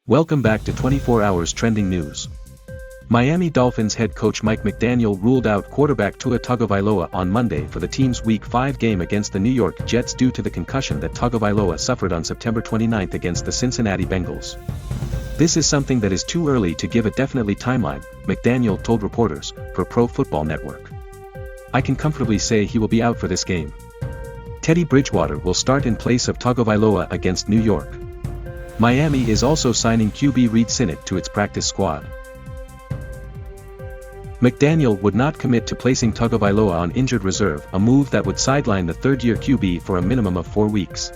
Welcome back to 24 Hours Trending News. Miami Dolphins head coach Mike McDaniel ruled out quarterback Tua Tagovailoa on Monday for the team's Week 5 game against the New York Jets due to the concussion that Tagovailoa suffered on September 29 against the Cincinnati Bengals. "This is something that is too early to give a definite timeline," McDaniel told reporters, for Pro Football Network. "I can comfortably say he will be out for this game. Teddy Bridgewater will start in place of Tagovailoa against New York. Miami is also signing QB Reid Sinnett to its practice squad." McDaniel would not commit to placing Tagovailoa on injured reserve, a move that would sideline the third-year QB for a minimum of 4 weeks.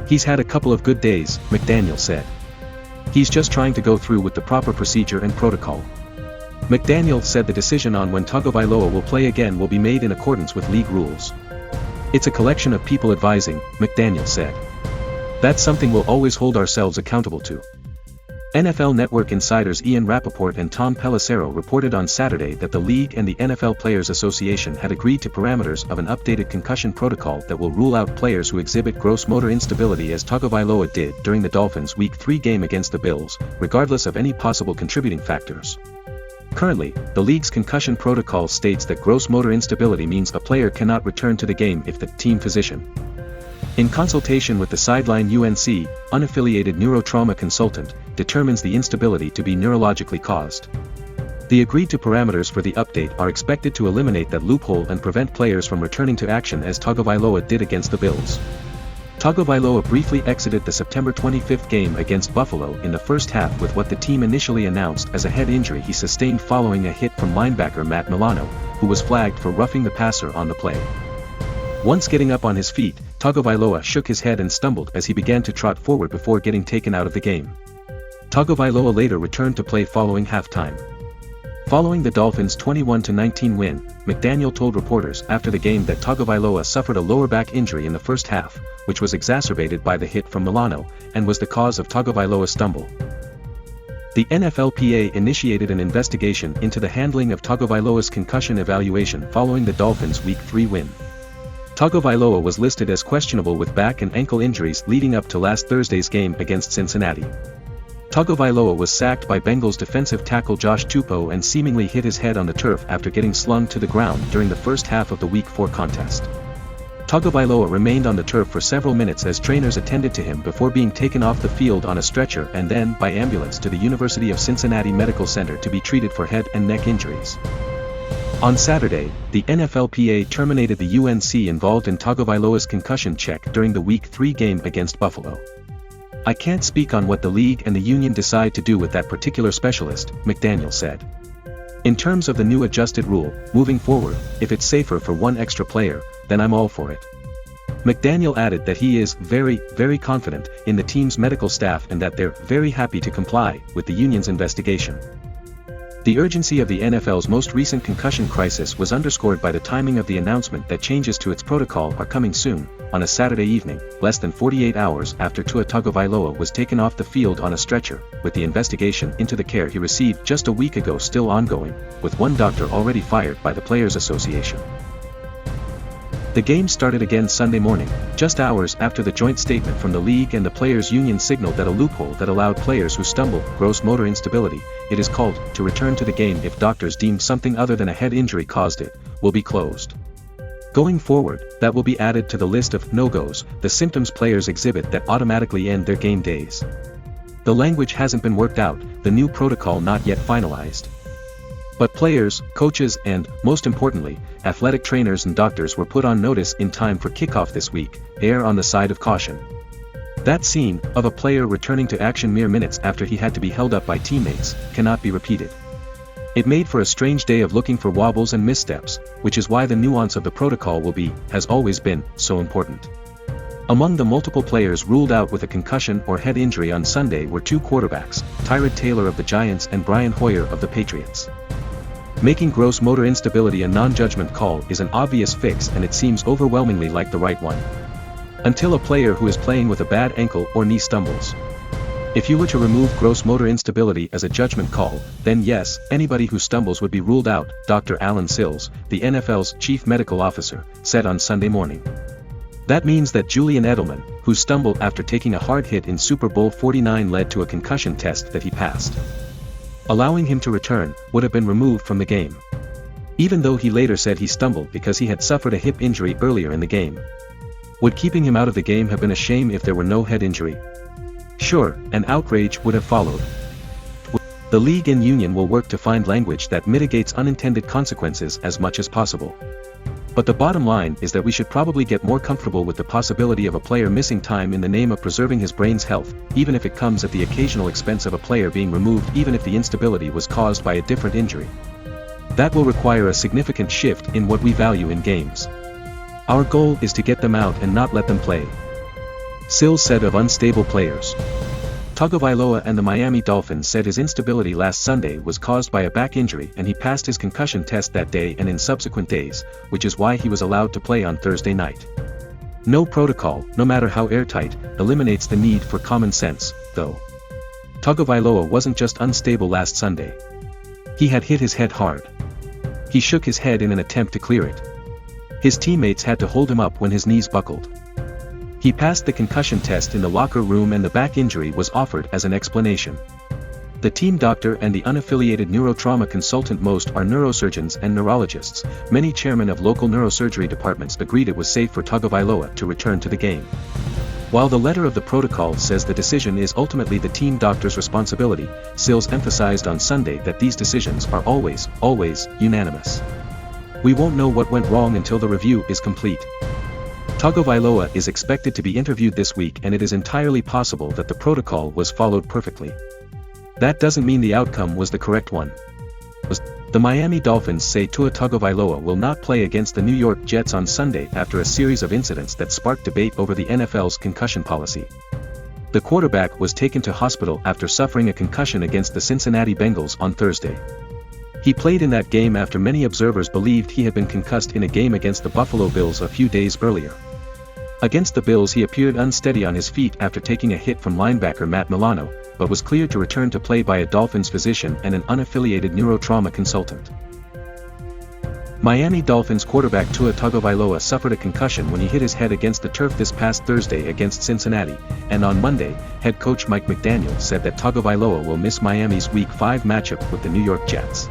"He's had a couple of good days," McDaniel said. "He's just trying to go through with the proper procedure and protocol." McDaniel said the decision on when Tagovailoa will play again will be made in accordance with league rules. "It's a collection of people advising," McDaniel said. "That's something we'll always hold ourselves accountable to." NFL Network insiders Ian Rappaport and Tom Pelissero reported on Saturday that the league and the NFL Players Association had agreed to parameters of an updated concussion protocol that will rule out players who exhibit gross motor instability as Tagovailoa did during the Dolphins' Week 3 game against the Bills, regardless of any possible contributing factors. Currently, the league's concussion protocol states that gross motor instability means a player cannot return to the game if the team physician, in consultation with the sideline UNC, unaffiliated neurotrauma consultant, determines the instability to be neurologically caused. The agreed-to parameters for the update are expected to eliminate that loophole and prevent players from returning to action as Tagovailoa did against the Bills. Tagovailoa briefly exited the September 25 game against Buffalo in the first half with what the team initially announced as a head injury he sustained following a hit from linebacker Matt Milano, who was flagged for roughing the passer on the play. Once getting up on his feet, Tagovailoa shook his head and stumbled as he began to trot forward before getting taken out of the game. Tagovailoa later returned to play following halftime. Following the Dolphins' 21-19 win, McDaniel told reporters after the game that Tagovailoa suffered a lower back injury in the first half, which was exacerbated by the hit from Milano, and was the cause of Tagovailoa's stumble. The NFLPA initiated an investigation into the handling of Tagovailoa's concussion evaluation following the Dolphins' Week 3 win. Tagovailoa was listed as questionable with back and ankle injuries leading up to last Thursday's game against Cincinnati. Tagovailoa was sacked by Bengals defensive tackle Josh Tupou and seemingly hit his head on the turf after getting slung to the ground during the first half of the Week 4 contest. Tagovailoa remained on the turf for several minutes as trainers attended to him before being taken off the field on a stretcher and then by ambulance to the University of Cincinnati Medical Center to be treated for head and neck injuries. On Saturday, the NFLPA terminated the UNC involved in Tagovailoa's concussion check during the Week 3 game against Buffalo. "I can't speak on what the league and the union decide to do with that particular specialist," McDaniel said. "In terms of the new adjusted rule, moving forward, if it's safer for one extra player, then I'm all for it." McDaniel added that he is very confident in the team's medical staff and that they're very happy to comply with the union's investigation. The urgency of the NFL's most recent concussion crisis was underscored by the timing of the announcement that changes to its protocol are coming soon, on a Saturday evening, less than 48 hours after Tua Tagovailoa was taken off the field on a stretcher, with the investigation into the care he received just a week ago still ongoing, with one doctor already fired by the Players Association. The game started again Sunday morning, just hours after the joint statement from the league and the players' union signaled that a loophole that allowed players who stumble, gross motor instability, it is called, to return to the game if doctors deem something other than a head injury caused it, will be closed. Going forward, that will be added to the list of no-goes, the symptoms players exhibit that automatically end their game days. The language hasn't been worked out, the new protocol not yet finalized. But players, coaches and, most importantly, athletic trainers and doctors were put on notice in time for kickoff this week, err on the side of caution. That scene, of a player returning to action mere minutes after he had to be held up by teammates, cannot be repeated. It made for a strange day of looking for wobbles and missteps, which is why the nuance of the protocol will be, has always been, so important. Among the multiple players ruled out with a concussion or head injury on Sunday were two quarterbacks, Tyrod Taylor of the Giants and Brian Hoyer of the Patriots. Making gross motor instability a non-judgment call is an obvious fix and it seems overwhelmingly like the right one. Until a player who is playing with a bad ankle or knee stumbles. If you were to remove gross motor instability as a judgment call, then yes, anybody who stumbles would be ruled out, Dr. Alan Sills, the NFL's chief medical officer, said on Sunday morning. That means that Julian Edelman, who stumbled after taking a hard hit in Super Bowl 49, led to a concussion test that he passed. Allowing him to return would have been removed from the game. Even though he later said he stumbled because he had suffered a hip injury earlier in the game. Would keeping him out of the game have been a shame if there were no head injury? Sure, an outrage would have followed. The league and union will work to find language that mitigates unintended consequences as much as possible. But the bottom line is that we should probably get more comfortable with the possibility of a player missing time in the name of preserving his brain's health, even if it comes at the occasional expense of a player being removed, even if the instability was caused by a different injury. That will require a significant shift in what we value in games. Our goal is to get them out and not let them play. Sills said of unstable players. Tagovailoa and the Miami Dolphins said his instability last Sunday was caused by a back injury, and he passed his concussion test that day and in subsequent days, which is why he was allowed to play on Thursday night. No protocol, no matter how airtight, eliminates the need for common sense, though. Tagovailoa wasn't just unstable last Sunday. He had hit his head hard. He shook his head in an attempt to clear it. His teammates had to hold him up when his knees buckled. He passed the concussion test in the locker room, and the back injury was offered as an explanation. The team doctor and the unaffiliated neurotrauma consultant, most are neurosurgeons and neurologists. Many chairmen of local neurosurgery departments agreed it was safe for Tagovailoa to return to the game. While the letter of the protocol says the decision is ultimately the team doctor's responsibility, Sills emphasized on Sunday that these decisions are always unanimous. We won't know what went wrong until the review is complete. Tagovailoa is expected to be interviewed this week, and it is entirely possible that the protocol was followed perfectly. That doesn't mean the outcome was the correct one. The Miami Dolphins say Tua Tagovailoa will not play against the New York Jets on Sunday after a series of incidents that sparked debate over the NFL's concussion policy. The quarterback was taken to hospital after suffering a concussion against the Cincinnati Bengals on Thursday. He played in that game after many observers believed he had been concussed in a game against the Buffalo Bills a few days earlier. Against the Bills, he appeared unsteady on his feet after taking a hit from linebacker Matt Milano, but was cleared to return to play by a Dolphins physician and an unaffiliated neurotrauma consultant. Miami Dolphins quarterback Tua Tagovailoa suffered a concussion when he hit his head against the turf this past Thursday against Cincinnati, and on Monday, head coach Mike McDaniel said that Tagovailoa will miss Miami's Week 5 matchup with the New York Jets.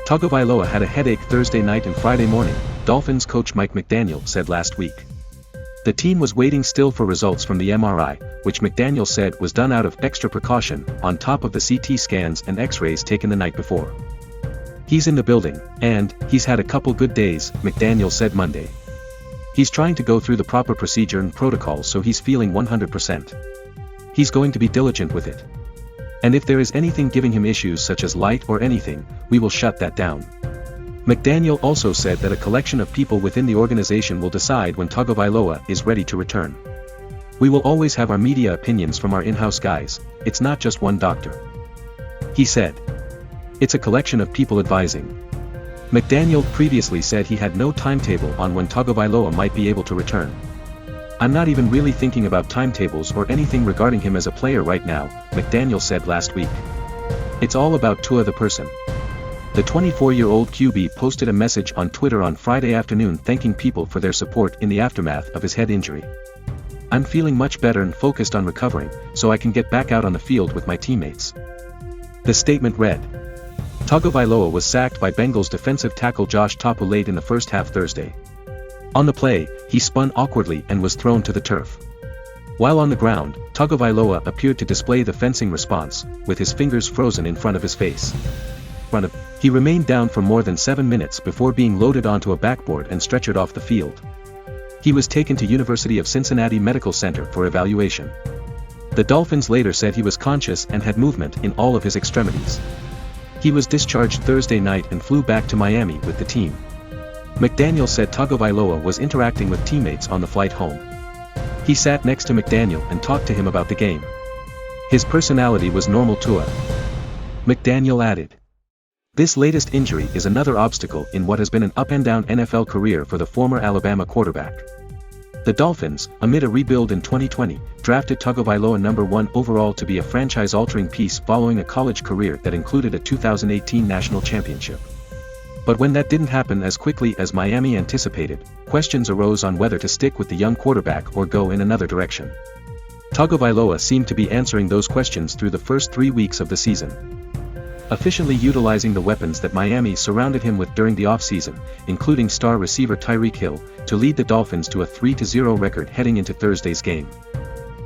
Tagovailoa had a headache Thursday night and Friday morning, Dolphins coach Mike McDaniel said last week. The team was waiting still for results from the MRI, which McDaniel said was done out of extra precaution, on top of the CT scans and X-rays taken the night before. He's in the building, and he's had a couple good days, McDaniel said Monday. He's trying to go through the proper procedure and protocol, so he's feeling 100%. He's going to be diligent with it. And if there is anything giving him issues such as light or anything, we will shut that down. McDaniel also said that a collection of people within the organization will decide when Tagovailoa is ready to return. We will always have our media opinions from our in-house guys, it's not just one doctor. He said. It's a collection of people advising. McDaniel previously said he had no timetable on when Tagovailoa might be able to return. I'm not even really thinking about timetables or anything regarding him as a player right now, McDaniel said last week. It's all about Tua the person. The 24-year-old QB posted a message on Twitter on Friday afternoon thanking people for their support in the aftermath of his head injury. I'm feeling much better and focused on recovering, so I can get back out on the field with my teammates. The statement read. Tagovailoa was sacked by Bengals defensive tackle Josh Tupou late in the first half Thursday. On the play, he spun awkwardly and was thrown to the turf. While on the ground, Tagovailoa appeared to display the fencing response, with his fingers frozen in front of his face. He remained down for more than 7 minutes before being loaded onto a backboard and stretchered off the field. He was taken to University of Cincinnati Medical Center for evaluation. The Dolphins later said he was conscious and had movement in all of his extremities. He was discharged Thursday night and flew back to Miami with the team. McDaniel said Tagovailoa was interacting with teammates on the flight home. He sat next to McDaniel and talked to him about the game. His personality was normal. Tua. McDaniel added. This latest injury is another obstacle in what has been an up-and-down NFL career for the former Alabama quarterback. The Dolphins, amid a rebuild in 2020, drafted Tagovailoa number 1 overall to be a franchise-altering piece following a college career that included a 2018 national championship. But when that didn't happen as quickly as Miami anticipated, questions arose on whether to stick with the young quarterback or go in another direction. Tagovailoa seemed to be answering those questions through the first 3 weeks of the season, efficiently utilizing the weapons that Miami surrounded him with during the offseason, including star receiver Tyreek Hill, to lead the Dolphins to a 3-0 record heading into Thursday's game.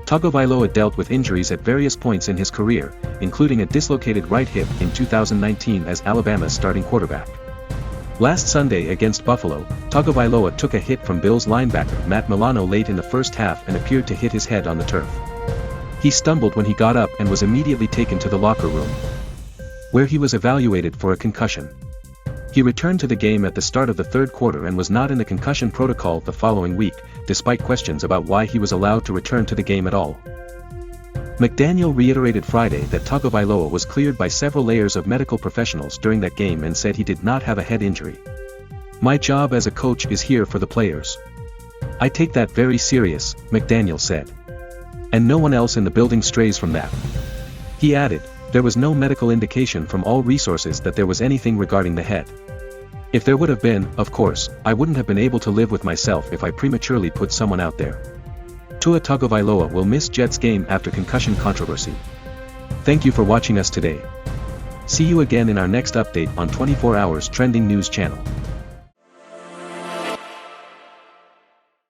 Tagovailoa dealt with injuries at various points in his career, including a dislocated right hip in 2019 as Alabama's starting quarterback. Last Sunday against Buffalo, Tagovailoa took a hit from Bills linebacker Matt Milano late in the first half and appeared to hit his head on the turf. He stumbled when he got up and was immediately taken to the locker room, where he was evaluated for a concussion. He returned to the game at the start of the third quarter and was not in the concussion protocol the following week, despite questions about why he was allowed to return to the game at all. McDaniel reiterated Friday that Tagovailoa was cleared by several layers of medical professionals during that game and said he did not have a head injury. "My job as a coach is here for the players. I take that very serious," McDaniel said. "And no one else in the building strays from that." He added, "There was no medical indication from all resources that there was anything regarding the head. If there would have been, of course, I wouldn't have been able to live with myself if I prematurely put someone out there." Tua Tagovailoa will miss Jets game after concussion controversy. Thank you for watching us today. See you again in our next update on 24 Hours Trending News Channel.